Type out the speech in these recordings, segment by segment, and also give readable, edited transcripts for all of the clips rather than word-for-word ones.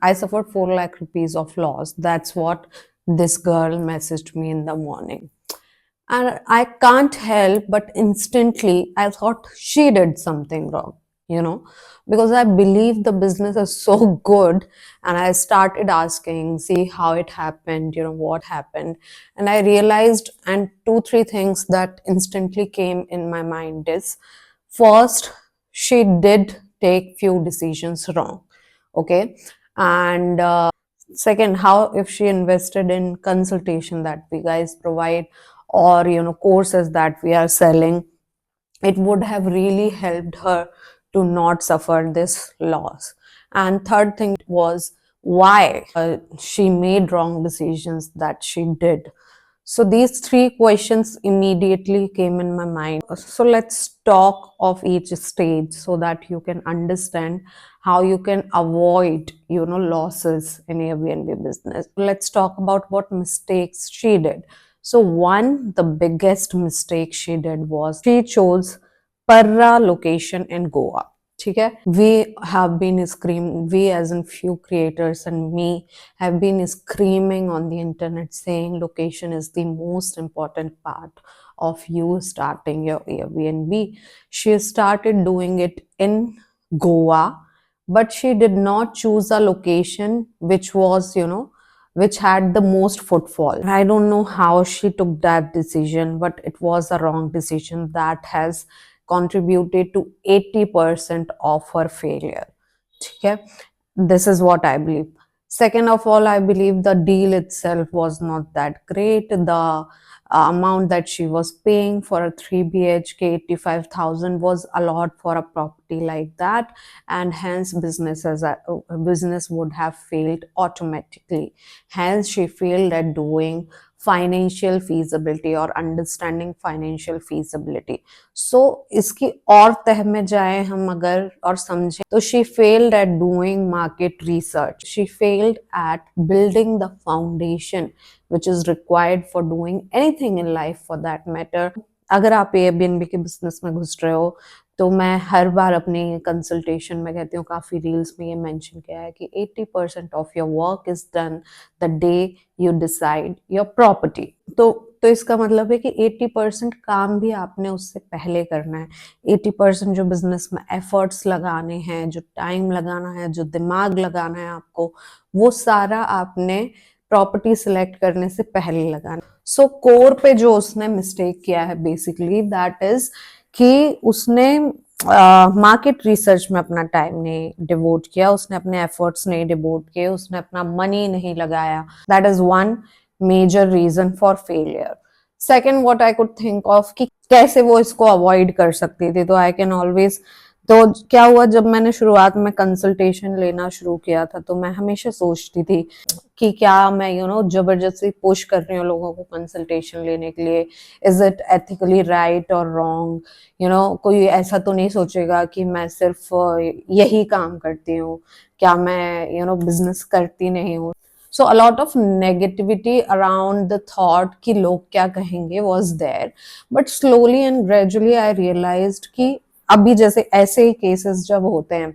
I suffered 4 lakh rupees of loss. That's what this girl messaged me in the morning. And I can't help but instantly I thought she did something wrong, you know, because I believe the business is so good. And I started asking, see how it happened, what happened. And I realized, and two, three things that instantly came in my mind is first, she did take few decisions wrong. Okay. And second, how if she invested in consultation that we guys provide, or courses that we are selling, it would have really helped her to not suffer this loss. And third thing was why she made wrong decisions that she did. So these three questions immediately came in my mind. So let's talk of each stage so that you can understand how you can avoid, losses in Airbnb business. Let's talk about what mistakes she did. So one, the biggest mistake she did was she chose Parra location in Goa. ठीक है, we have been screaming, we as in few creators and me have been screaming on the internet saying location is the most important part of you starting your Airbnb. She started doing it in Goa, but she did not choose a location which was, which had the most footfall. I don't know how she took that decision, but it was a wrong decision that has contributed to 80% of her failure. Okay, this is what I believe. Second of all, I believe the deal itself was not that great. The amount that she was paying for a 3 BHK, 85,000, was a lot for a property like that, and hence business would have failed automatically. Hence, she failed at doing financial feasibility or understanding financial feasibility. सो इसकी और तह में जाए हम अगर और समझें तो she failed at doing market research, she failed at building the foundation which is required for doing anything in life for that matter. अगर आप एयरबीएनबी के बिजनेस में घुस रहे हो तो मैं हर बार अपनी कंसल्टेशन में कहती हूँ, काफ़ी रील्स में ये मेंशन किया है कि 80% of your work is done the day you decide your property. तो इसका मतलब है कि 80% काम भी आपने उससे पहले करना है. 80% जो बिजनेस में एफर्ट्स लगाने हैं, जो टाइम लगाना है, जो दिमाग लगाना है आपको, वो सारा आपने प्रॉपर्टी सिलेक्ट करने से पहले लगाना. सो कोर पे जो उसने मिस्टेक किया है बेसिकली दैट इज कि उसने मार्केट रिसर्च में अपना टाइम नहीं डिवोट किया, उसने अपने एफर्ट्स नहीं डिवोट किए, उसने अपना मनी नहीं लगाया. That is one major reason for failure. Second, what I could think of कि कैसे वो इसको अवॉइड कर सकती थी. तो आई कैन ऑलवेज, तो क्या हुआ जब मैंने शुरुआत में कंसल्टेशन लेना शुरू किया था तो मैं हमेशा सोचती थी कि क्या मैं जबरदस्ती पुश कर रही हूँ लोगों को कंसल्टेशन लेने के लिए, इज इट एथिकली राइट और रॉन्ग. कोई ऐसा तो नहीं सोचेगा कि मैं सिर्फ यही काम करती हूँ, क्या मैं बिजनेस करती नहीं हूँ. So a lot of negativity around the thought कि लोग क्या कहेंगे was there. But slowly and gradually I realized कि अभी जैसे ऐसे ही केसेस जब होते हैं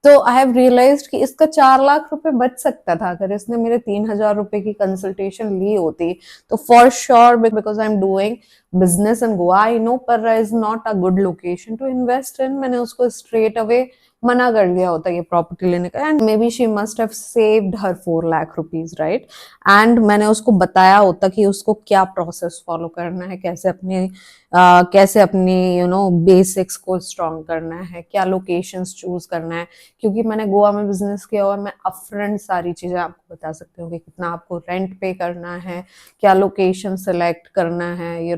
तो आई हैव रियलाइज्ड कि इसका 4 लाख रुपए बच सकता था अगर इसने मेरे 3,000 रुपए की कंसल्टेशन ली होती. तो for sure, because I am doing business in Goa, I know Parra is not a good location to invest in. मैंने उसको स्ट्रेट अवे मना कर दिया होता ये प्रॉपर्टी लेने का. And may be she must have saved her 4 lakh rupees, right. And मैंने उसको बताया होता कि उसको क्या प्रोसेस फॉलो करना है, कैसे अपनी बेसिक्स को स्ट्रॉन्ग करना है, क्या लोकेशंस चूज करना है. क्योंकि मैंने गोवा में बिजनेस किया हुआ है, मैं अपफ्रंट सारी चीजें आपको बता सकती हूँ कि कितना आपको रेंट पे करना है, क्या लोकेशन सेलेक्ट करना है,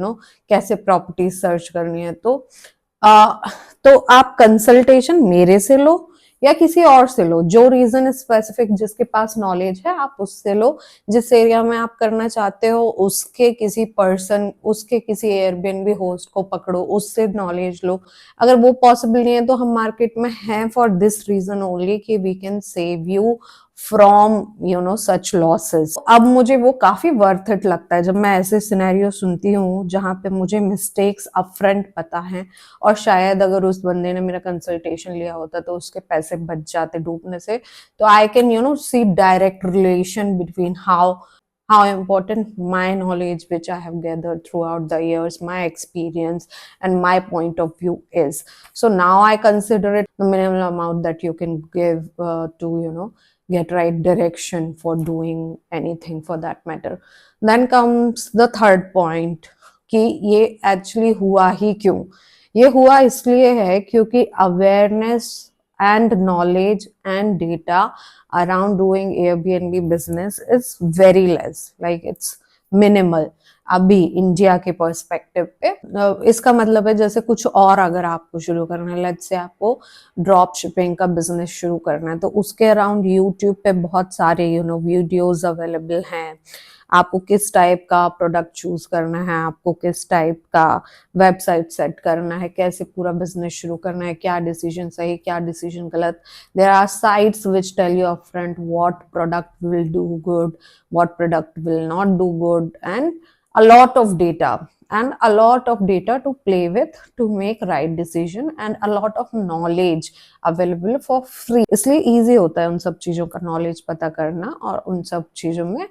कैसे प्रॉपर्टी सर्च करनी है. तो आप कंसल्टेशन मेरे से लो या किसी और से लो, जो रीजन स्पेसिफिक जिसके पास नॉलेज है आप उससे लो. जिस एरिया में आप करना चाहते हो उसके किसी एयरबीएनबी होस्ट को पकड़ो, उससे नॉलेज लो. अगर वो पॉसिबल नहीं है तो हम मार्केट में हैं फॉर दिस रीजन ओनली कि we can save you from such losses. अब मुझे वो काफी वर्थ इट लगता है जब मैं ऐसे सिनेरियो सुनती हूँ जहाँ पे मुझे मिस्टेक्स अपफ्रंट पता है, और शायद अगर उस बंदे ने मेरा कंसल्टेशन लिया होता तो उसके पैसे बच जाते डूबने से। तो I can see direct relation between how important my knowledge which I have gathered throughout the years, my experience and my point of view is. So now I consider it the minimal amount that you can give to get right direction for doing anything for that matter. Then comes the third point कि ये actually हुआ ही क्यों। ये हुआ इसलिए है क्योंकि awareness and knowledge and data around doing Airbnb business is very less, like it's minimal अभी इंडिया के पर्सपेक्टिव पे। इसका मतलब है जैसे कुछ और अगर आपको शुरू करना है, लेट्स से आपको ड्रॉप शिपिंग का बिजनेस शुरू करना है, तो उसके अराउंड यूट्यूब पे बहुत सारे वीडियोस अवेलेबल हैं। आपको किस टाइप का प्रोडक्ट चूज करना है, आपको किस टाइप का वेबसाइट सेट करना है, कैसे पूरा बिजनेस शुरू करना है, क्या डिसीजन सही क्या डिसीजन गलत। There are sites which tell you upfront what product will do good, what product will not do good, and a lot of data to play with to make right decision, and a lot of knowledge available for free। इसलिए easy होता है उन सब चीजों का knowledge पता करना और उन सब चीजों में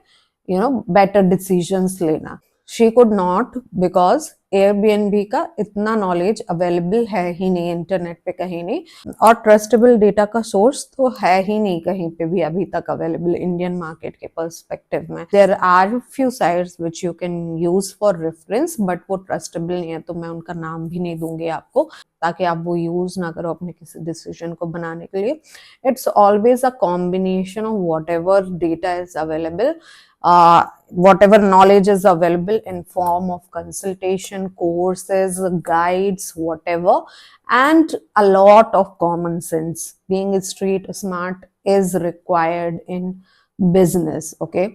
better decisions लेना। She could not because Airbnb का इतना नॉलेज अवेलेबल है ही नहीं इंटरनेट पे कहीं नहीं, और ट्रस्टेबल डेटा का सोर्स तो है ही नहीं कहीं पे भी अभी तक अवेलेबल इंडियन मार्केट के पर्सपेक्टिव में। There are few sites which you can use for reference, but वो ट्रस्टेबल नहीं है, तो मैं उनका नाम भी नहीं दूंगी आपको ताकि आप वो यूज ना करो अपने किसी डिसीजन को बनाने के लिए। It's always a combination of what ever data is available, whatever knowledge is available in form of consultation, courses, guides, whatever, and a lot of common sense. Being street smart is required in business. Okay,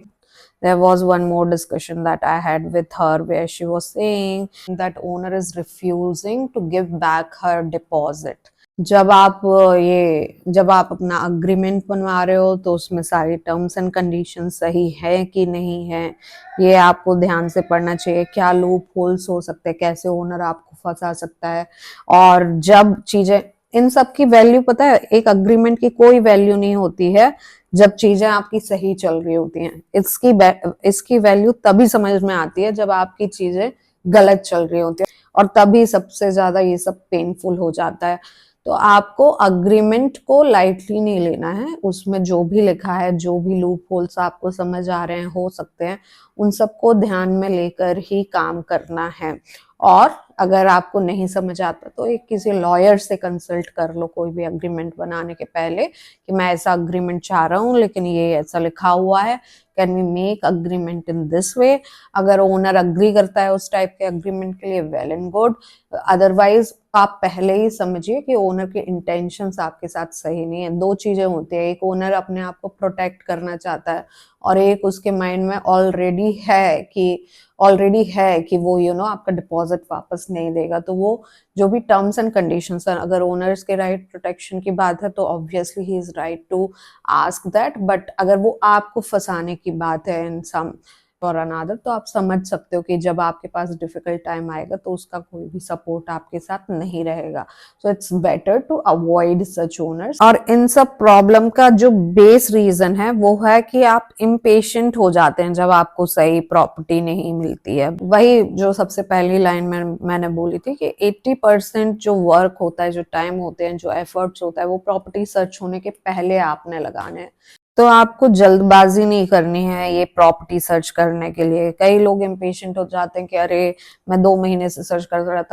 there was one more discussion that I had with her where she was saying that owner is refusing to give back her deposit. जब आप अपना agreement बनवा रहे हो तो उसमें सारी terms and condition सही है कि नहीं है, ये आपको ध्यान से पढ़ना चाहिए। क्या लूप होल्स हो सकते हैं, कैसे ओनर आपको फंसा सकता है, और जब चीजें इन सब की वैल्यू पता है, एक अग्रीमेंट की कोई वैल्यू नहीं होती है जब चीजें आपकी सही चल रही होती हैं। इसकी वैल्यू तभी समझ में आती है जब आपकी चीजें गलत चल रही होती है, और तभी सबसे ज्यादा ये सब पेनफुल हो जाता है। तो आपको अग्रीमेंट को लाइटली नहीं लेना है, उसमें जो भी लिखा है, जो भी लूप होल्स आपको समझ आ रहे हैं हो सकते हैं, उन सबको ध्यान में लेकर ही काम करना है। और अगर आपको नहीं समझ आता तो एक किसी लॉयर से कंसल्ट कर लो कोई भी अग्रीमेंट बनाने के पहले कि मैं ऐसा अग्रीमेंट चाह रहा हूँ लेकिन ये ऐसा लिखा हुआ है, can we make agreement in this way. अगर ओनर अग्री करता है उस टाइप के अग्रीमेंट के लिए, वेल एंड गुड, अदरवाइज आप पहले ही समझिए कि ओनर के इंटेंशंस आपके साथ सही नहीं है। दो चीजें होती है, एक ओनर अपने आप को प्रोटेक्ट करना चाहता है और एक उसके माइंड में ऑलरेडी है कि वो आपका डिपॉजिट वापस नहीं देगा। तो वो जो भी टर्म्स एंड कंडीशंस है, अगर ओनर्स के राइट प्रोटेक्शन की बात है तो ऑब्वियसली ही is right to ask that, but अगर वो आपको फंसाने की बात है इन सम और अनादर, तो आप समझ सकते हो कि जब आपके पास डिफिकल्ट टाइम आएगा तो उसका कोई भी सपोर्ट आपके साथ नहीं रहेगा। So it's better to avoid such owners. और इन सब प्रॉब्लम का जो बेस रीजन है वो है कि आप इम्पेशेंट हो जाते हैं जब आपको सही प्रॉपर्टी नहीं मिलती है। वही जो सबसे पहली लाइन में मैंने बोली थी कि 80% जो वर्क होता है, जो टाइम होते हैं, जो एफर्ट्स होता है, वो प्रॉपर्टी सर्च होने के पहले आपने लगाने हैं। तो आपको जल्दबाजी नहीं करनी है ये प्रॉपर्टी सर्च करने के लिए। कई लोग इम्पेशेंट हो जाते हैं कि अरे मैं 2 महीने से सर्च कर रहा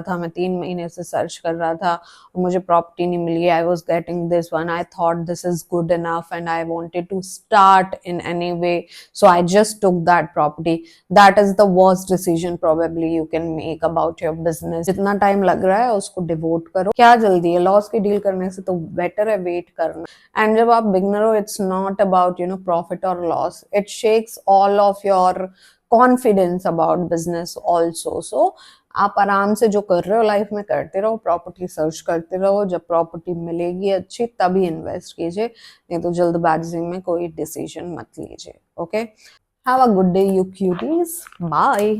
था, मैं 3 महीने से सर्च कर रहा था और मुझे प्रॉपर्टी नहीं मिली, I was getting this one, I thought this is good enough and I wanted to start in any way, so I just took that property. That is the worst decision probably you can make about your business. जितना time लग रहा है उसको devote करो, क्या जल्दी है, loss की डील करने से तो बेटर है वेट करना। एंड जब आप बिगनर हो, इट्स नॉट अबाउट प्रॉफिट और loss, it shakes all of your confidence about business also. So आप आराम से जो कर रहे हो लाइफ में करते रहो, प्रॉपर्टी सर्च करते रहो, जब प्रॉपर्टी मिलेगी अच्छी तभी इन्वेस्ट कीजिए, नहीं तो जल्दबाजी में कोई डिसीजन मत लीजिए। Okay, have a good day you cuties, bye.